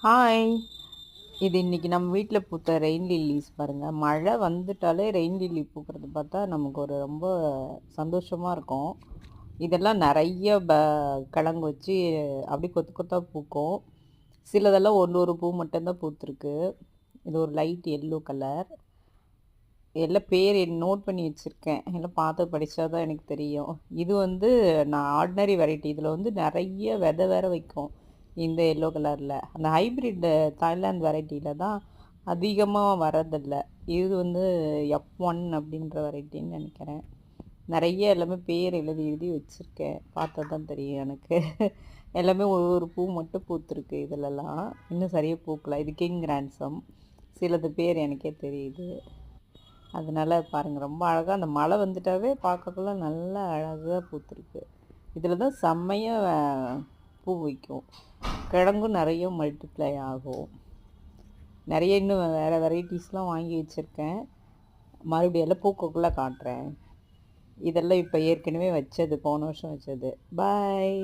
Hi! இது இன்னைக்கு நம்ம வீட்ல பூத்த ரெயின் லில்லிஸ் பாருங்க. மழை வந்துட்டாலே ரெயின் லில்லி பூக்கிறது பார்த்தா நமக்கு ஒரு ரொம்ப சந்தோஷமா இருக்கும். இதெல்லாம் நெறைய கிழங்கு வச்சு அப்படியே கொத்து கொத்தா பூக்கும். சிலதெல்லாம் ஒரு பூ மட்டும் தான் பூத்திருக்கு. இது ஒரு லைட் எல்லோ கலர். எல்லாம் பேர் நோட் பண்ணி வச்சிருக்கேன். எல்லாம் பார்த்து படிச்சா தான் எனக்கு தெரியும். இது வந்து நான் ஆர்டினரி வெரைட்டி. இதில் வந்து நெறைய விதை வேற வைக்கும். இந்த எல்லோ கலரில் அந்த ஹைப்ரிட் தாய்லாந்து வெரைட்டியில் தான் அதிகமாக வரதில்லை. இது வந்து F1 அப்படின்ற வெரைட்டின்னு நினைக்கிறேன். நிறைய எல்லாமே பேர் எழுதி எழுதி வச்சுருக்கேன். பார்த்தா தான் தெரியும் எனக்கு. எல்லாமே ஒரு பூ மட்டும் பூத்துருக்கு இதிலலாம். இன்னும் சரியாக பூக்கல. இது கிங் ரான்சம். சிலது பேர் எனக்கே தெரியுது. அதனால பாருங்கள், ரொம்ப அழகாக அந்த மழை வந்துட்டாவே பார்க்கக்குள்ள நல்லா அழகாக பூத்துருக்கு. இதில் தான் செம்மையாக பூ வைக்கும். கிழங்கும் நிறைய மல்டிப்ளை ஆகும். நிறைய இன்னும் வேறு வெரைட்டிஸ்லாம் வாங்கி வச்சுருக்கேன். மறுபடியும் எல்லாம் பூக்கக்குள்ளே காட்டுறேன். இதெல்லாம் இப்போ ஏற்கனவே வச்சது, போன வருஷம் வச்சது. பாய்.